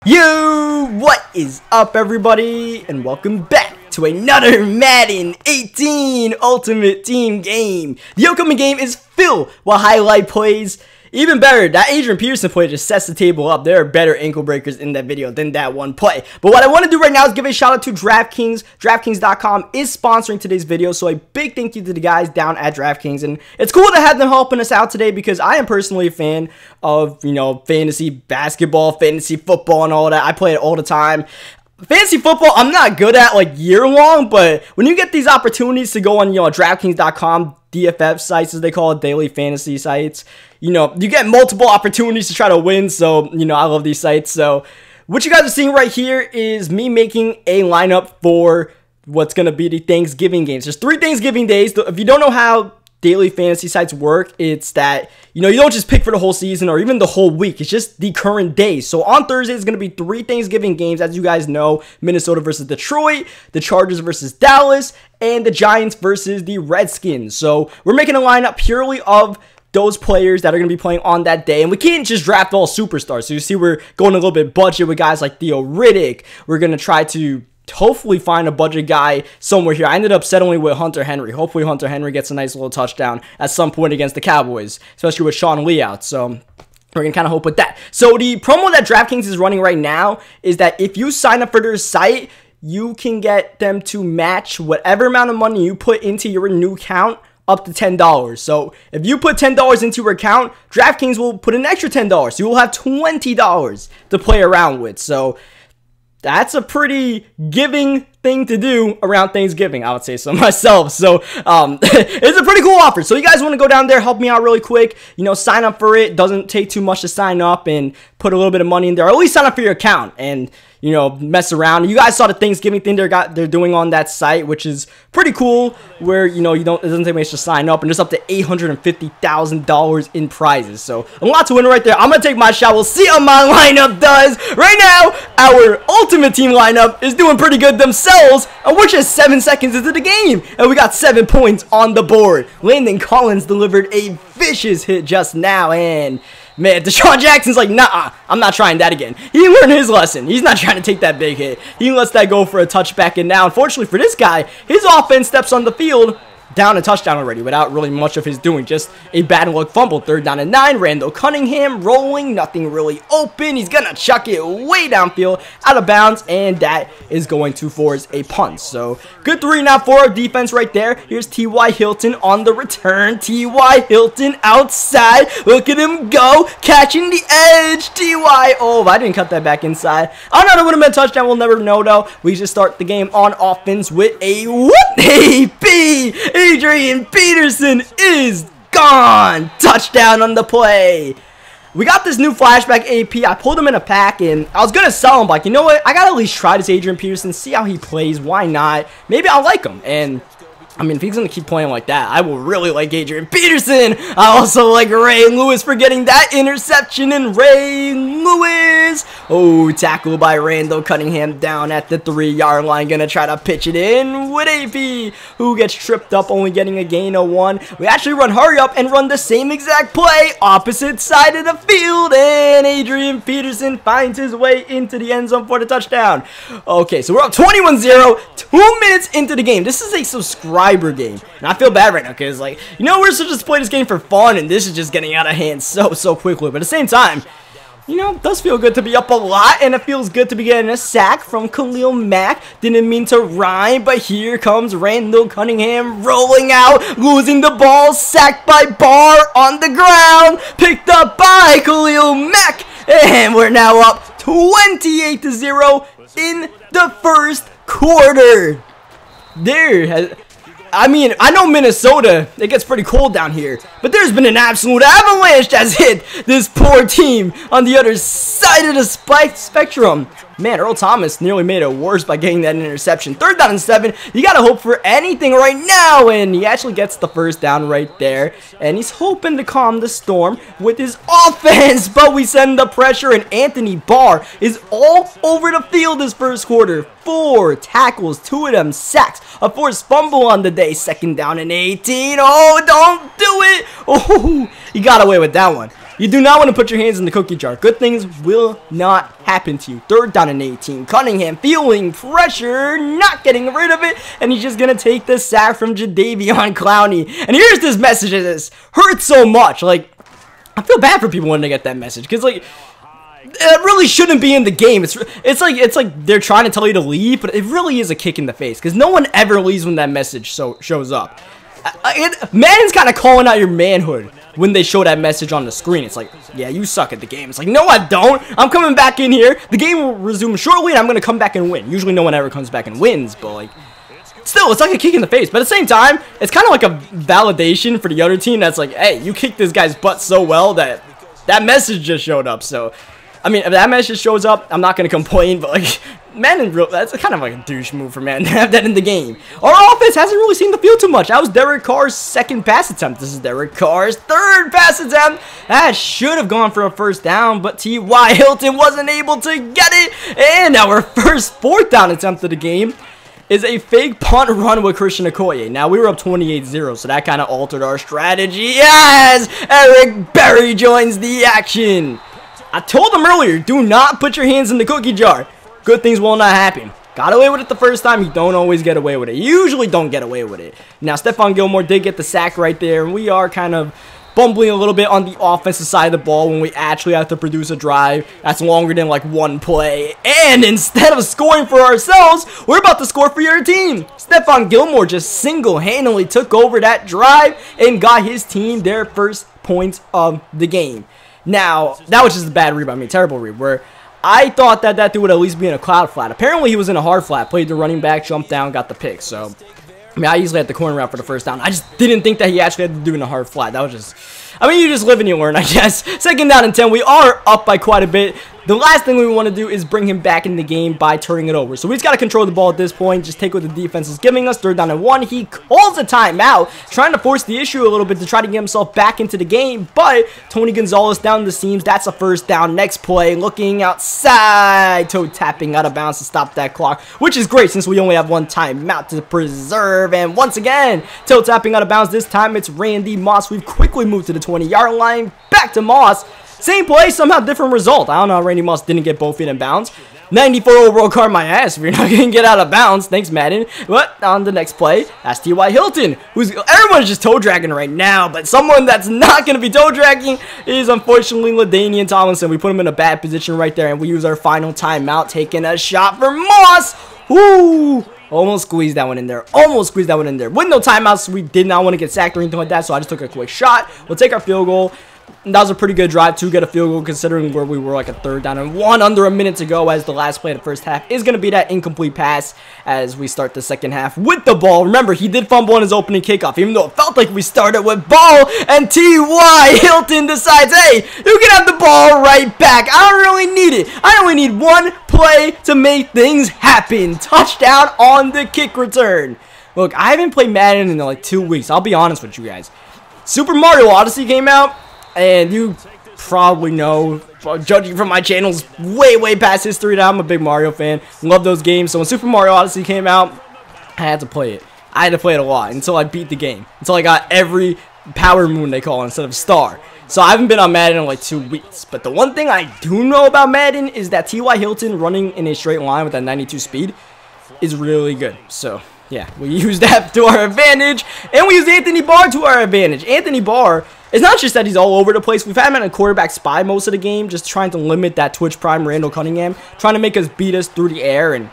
Yo, what is up everybody, and welcome back to another Madden 18 Ultimate Team game. The upcoming game is filled with highlight plays. Even better, that Adrian Peterson play just sets the table up. There are better ankle breakers in that video than that one play. But what I want to do right now is give a shout out to DraftKings. DraftKings.com is sponsoring today's video, so a big thank you to the guys down at DraftKings. And it's cool to have them helping us out today because I am personally a fan of, fantasy basketball, fantasy football, and all that. I play it all the time. Fantasy football, I'm not good at like year long, but when you get these opportunities to go on, DraftKings.com, DFF sites as they call it, daily fantasy sites, you get multiple opportunities to try to win. So, I love these sites. So, what you guys are seeing right here is me making a lineup for what's going to be the Thanksgiving games. There's 3 Thanksgiving days. If you don't know how daily fantasy sites work, it's that you don't just pick for the whole season or even the whole week. It's just the current days. So on Thursday is going to be 3 Thanksgiving games, as you guys know: Minnesota versus Detroit, the Chargers versus Dallas, and the Giants versus the Redskins. So we're making a lineup purely of those players that are going to be playing on that day. And we can't just draft all superstars. So you see we're going a little bit budget with guys like Theo Riddick. We're going to try to hopefully find a budget guy somewhere here. I ended up settling with Hunter Henry. Hopefully Hunter Henry gets a nice little touchdown at some point against the Cowboys, especially with Sean Lee out. So we're going to kind of hope with that. So the promo that DraftKings is running right now is that if you sign up for their site, you can get them to match whatever amount of money you put into your new account up to $10. So if you put $10 into your account, DraftKings will put an extra $10. So you will have $20 to play around with. So that's a pretty giving thing to do around Thanksgiving, I would say so myself. So it's a pretty cool offer. So you guys want to go down there, help me out really quick, sign up for it. Doesn't take too much to sign up and put a little bit of money in there, or at least sign up for your account and mess around. You guys saw the Thanksgiving thing they're doing on that site, which is pretty cool, where it doesn't take much to sign up, and there's up to $850,000 in prizes. So a lot to win right there. I'm gonna take my shot. We'll see how my lineup does. Right now, our ultimate team lineup is doing pretty good themselves, and we're just 7 seconds into the game, and we got 7 points on the board. Landon Collins delivered a vicious hit just now, and man, Deshaun Jackson's like, nah, I'm not trying that again. He learned his lesson. He's not trying to take that big hit. He lets that go for a touchback, and now, unfortunately for this guy, his offense steps on the field down a touchdown already without really much of his doing. Just a bad luck fumble. 3rd down and 9. Randall Cunningham rolling. Nothing really open. He's going to chuck it way downfield, out of bounds, and that is going to force a punt. So good 3 now for our defense right there. Here's T.Y. Hilton on the return. T.Y. Hilton outside. Look at him go. Catching the edge. T.Y. Oh, I didn't cut that back inside. I don't know. That would have been a touchdown. We'll never know, though. We just start the game on offense with a whoop. AP. Adrian Peterson is gone. Touchdown on the play. We got this new flashback AP. I pulled him in a pack, and I was going to sell him, but like, you know what? I got to at least try this Adrian Peterson, see how he plays. Why not? Maybe I'll like him. And I mean, if he's going to keep playing like that, I will really like Adrian Peterson. I also like Ray Lewis for getting that interception, and Ray Lewis. Oh, tackle by Randall Cunningham down at the 3-yard line. Going to try to pitch it in with AP, who gets tripped up, only getting a gain of 1. We actually run hurry up and run the same exact play, opposite side of the field, and Adrian Peterson finds his way into the end zone for the touchdown. Okay, so we're up 21-0, 2 minutes into the game. This is a subscriber game, and I feel bad right now because, like, we're supposed to just play this game for fun, and this is just getting out of hand so quickly. But at the same time, it does feel good to be up a lot, and it feels good to be getting a sack from Khalil Mack. Didn't mean to rhyme, but here comes Randall Cunningham rolling out, losing the ball, sacked by Barr on the ground, picked up by Khalil Mack, and we're now up 28-0 in the first quarter. I mean, I know Minnesota, it gets pretty cold down here, but there's been an absolute avalanche that's hit this poor team on the other side of the spectrum. Man, Earl Thomas nearly made it worse by getting that interception. 3rd down and 7. You got to hope for anything right now, and he actually gets the 1st down right there, and he's hoping to calm the storm with his offense, but we send the pressure, and Anthony Barr is all over the field this first quarter. 4 tackles, 2 of them sacks, a forced fumble on the day, 2nd down and 18. Oh, don't do it. Oh, you got away with that one. You do not want to put your hands in the cookie jar. Good things will not happen to you. 3rd down and 18. Cunningham feeling pressure, not getting rid of it, and he's just going to take the sack from Jadeveon Clowney. And here's this message that this hurts so much. Like, I feel bad for people when they get that message, because, like, it really shouldn't be in the game. It's like they're trying to tell you to leave, but it really is a kick in the face, because no one ever leaves when that message shows up. Madden's kind of calling out your manhood when they show that message on the screen. It's like, yeah, you suck at the game. It's like, no, I don't. I'm coming back in here. The game will resume shortly, and I'm going to come back and win. Usually no one ever comes back and wins, but, like, still, it's like a kick in the face. But at the same time, it's kind of like a validation for the other team that's like, hey, you kicked this guy's butt so well that that message just showed up. So, I mean, if that message shows up, I'm not going to complain, but, like, that's kind of like a douche move for Madden to have that in the game. Our offense hasn't really seen the field too much. That was Derek Carr's 2nd pass attempt. This is Derek Carr's 3rd pass attempt. That should have gone for a 1st down, but T.Y. Hilton wasn't able to get it. And our first 4th down attempt of the game is a fake punt run with Christian Okoye. Now, we were up 28-0, so that kind of altered our strategy. Yes! Eric Berry joins the action. I told him earlier, do not put your hands in the cookie jar. Good things will not happen. Got away with it the first time. You don't always get away with it. You usually don't get away with it. Now, Stephon Gilmore did get the sack right there, and we are kind of bumbling a little bit on the offensive side of the ball when we actually have to produce a drive that's longer than like 1 play. And instead of scoring for ourselves, we're about to score for your team. Stephon Gilmore just single-handedly took over that drive and got his team their first points of the game. Now, that was just a bad read by me, terrible read, where I thought that that dude would at least be in a cloud flat. Apparently, he was in a hard flat, played the running back, jumped down, got the pick. So, I mean, I usually had the corner route for the 1st down. I just didn't think that he actually had to do in a hard flat. That was just, I mean, you just live and you learn, I guess. 2nd down and 10. We are up by quite a bit. The last thing we want to do is bring him back in the game by turning it over. So we just got to control the ball at this point. Just take what the defense is giving us. 3rd down and 1. He calls a timeout, trying to force the issue a little bit to try to get himself back into the game. But Tony Gonzalez down the seams. That's a 1st down. Next play, looking outside. Toe tapping out of bounds to stop that clock, which is great since we only have 1 timeout to preserve. And once again, toe tapping out of bounds. This time it's Randy Moss. We've quickly moved to the 20-yard line. Back to Moss. Same play, somehow different result. I don't know how Randy Moss didn't get both feet in bounds. 94 overall card my ass if you're not going to get out of bounds. Thanks, Madden. But on the next play, that's T.Y. Hilton, everyone's just toe dragging right now. But someone that's not going to be toe dragging is unfortunately LaDainian Tomlinson. We put him in a bad position right there, and we use our final timeout, taking a shot for Moss. Woo! Almost squeezed that one in there. Almost squeezed that one in there. With no timeouts, we did not want to get sacked or anything like that, so I just took a quick shot. We'll take our field goal. That was a pretty good drive to get a field goal considering where we were like a 3rd down and 1 under a minute to go, as the last play of the 1st half is going to be that incomplete pass as we start the 2nd half with the ball. Remember, he did fumble on his opening kickoff, even though it felt like we started with ball, and T.Y. Hilton decides, hey, you can have the ball right back. I don't really need it. I only need 1 play to make things happen. Touchdown on the kick return. Look, I haven't played Madden in like 2 weeks. I'll be honest with you guys. Super Mario Odyssey came out, and you probably know, judging from my channel's way past history, that I'm a big Mario fan. Love those games. So when Super Mario Odyssey came out, I had to play it. I had to play it a lot until I beat the game. Until I got every Power Moon they call it instead of Star. So I haven't been on Madden in like 2 weeks. But the one thing I do know about Madden is that T.Y. Hilton running in a straight line with that 92 speed is really good. So yeah, we use that to our advantage. And we use Anthony Barr to our advantage. Anthony Barr, it's not just that he's all over the place. We've had him in a quarterback spy most of the game, just trying to limit that Twitch Prime Randall Cunningham, trying to make us beat us through the air, and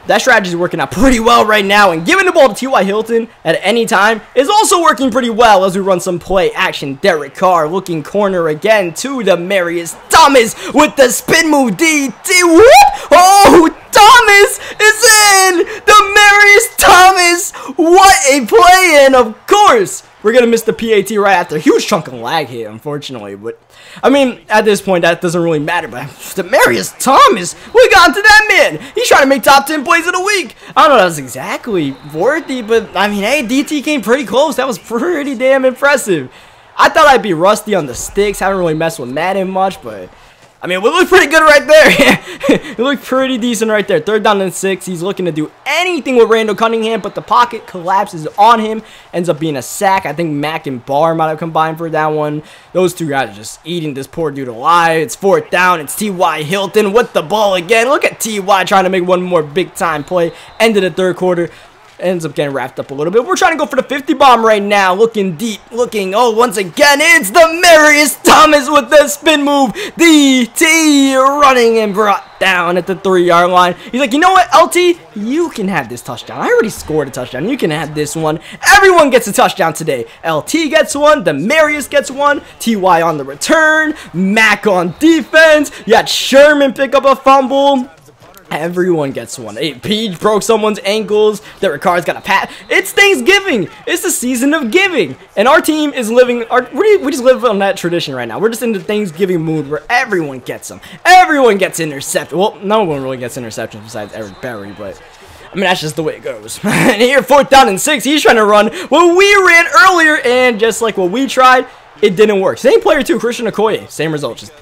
that strategy is working out pretty well right now. And giving the ball to T.Y. Hilton at any time is also working pretty well as we run some play action. Derek Carr looking corner again to Demaryius Thomas with the spin move. Whoop! Oh, Thomas is in! Demaryius Thomas! What a play! And of course, we're going to miss the PAT right after. Huge chunk of lag hit, unfortunately. But, I mean, at this point, that doesn't really matter. But Demaryius Thomas, we got to that man. He's trying to make top 10 plays of the week. I don't know if that's exactly worthy, but, I mean, hey, DT came pretty close. That was pretty damn impressive. I thought I'd be rusty on the sticks. Haven't really messed with Madden much, but I mean, we look pretty good right there. We look pretty decent right there. 3rd down and 6. He's looking to do anything with Randall Cunningham, but the pocket collapses on him. Ends up being a sack. I think Mack and Barr might have combined for that one. Those 2 guys are just eating this poor dude alive. It's 4th down. It's T.Y. Hilton with the ball again. Look at T.Y. trying to make one more big-time play. End of the 3rd quarter. Ends up getting wrapped up a little bit. We're trying to go for the 50 bomb right now. Looking deep. Oh, once again, it's Demaryius Thomas with the spin move. DT running and brought down at the 3-yard line. He's like, you know what, LT? You can have this touchdown. I already scored a touchdown. You can have this one. Everyone gets a touchdown today. LT gets one. Demaryius gets one. TY on the return. Mack on defense. You got Sherman pick up a fumble. Everyone gets one. Hey, Peach broke someone's ankles. Derek Carr's got a pat. It's Thanksgiving. It's the season of giving. And our team is living, we just live on that tradition right now. We're just in the Thanksgiving mood where everyone gets them. Everyone gets intercepted. Well, no one really gets interceptions besides Eric Berry, but I mean, that's just the way it goes. And here, 4th down and 6. He's trying to run what we ran earlier, and just like what we tried, it didn't work. Same player too, Christian Okoye. Same result, just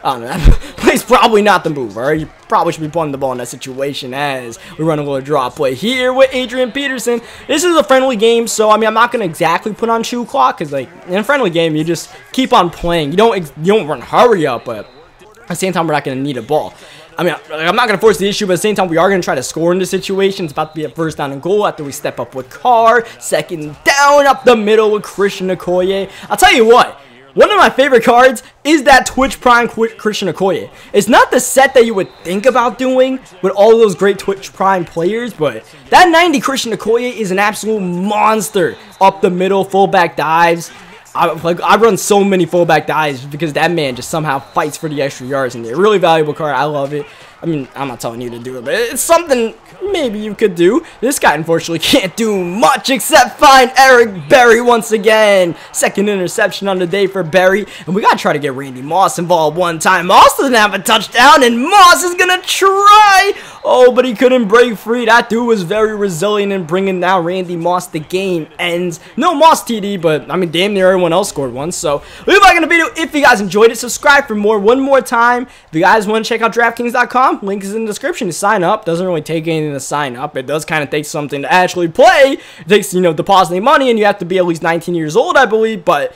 I don't know, that play's probably not the move, alright? You probably should be putting the ball in that situation as we run a little draw play here with Adrian Peterson. This is a friendly game, so, I mean, I'm not going to exactly put on shoe clock, because, like, in a friendly game, you just keep on playing. You don't run hurry up, but at the same time, we're not going to need a ball. I mean, I'm not going to force the issue, but at the same time, we are going to try to score in this situation. It's about to be a 1st down and goal after we step up with Carr. 2nd down up the middle with Christian Okoye. I'll tell you what. One of my favorite cards is that Twitch Prime Christian Okoye. It's not the set that you would think about doing with all those great Twitch Prime players, but that 90 Christian Okoye is an absolute monster. Up the middle, fullback dives. I run so many fullback dives because that man just somehow fights for the extra yards in there. Really valuable card. I love it. I mean, I'm not telling you to do it, but it's something maybe you could do. This guy, unfortunately, can't do much except find Eric Berry once again. 2nd interception on the day for Berry. And we got to try to get Randy Moss involved one time. Moss doesn't have a touchdown, and Moss is going to try. Oh, but he couldn't break free. That dude was very resilient in bringing down Randy Moss. The game ends. No Moss TD, but, I mean, damn near everyone else scored one. So, leave a like on the video if you guys enjoyed it. Subscribe for more. One more time. If you guys want to check out DraftKings.com, link is in the description to sign up. Doesn't really take anything to sign up. It does kind of take something to actually play. It takes, you know, depositing money, and you have to be at least 19 years old, I believe, but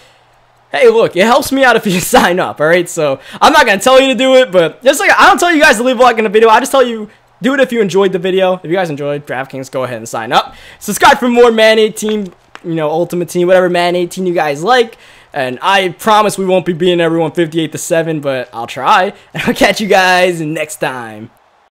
hey, look, it helps me out if you sign up, alright? So, I'm not going to tell you to do it, but just like I don't tell you guys to leave a like in the video, I just tell you do it if you enjoyed the video. If you guys enjoyed DraftKings, go ahead and sign up. Subscribe for more Madden 18, you know, Ultimate Team, whatever Madden 18 you guys like. And I promise we won't be beating everyone 58-7, but I'll try. And I'll catch you guys next time.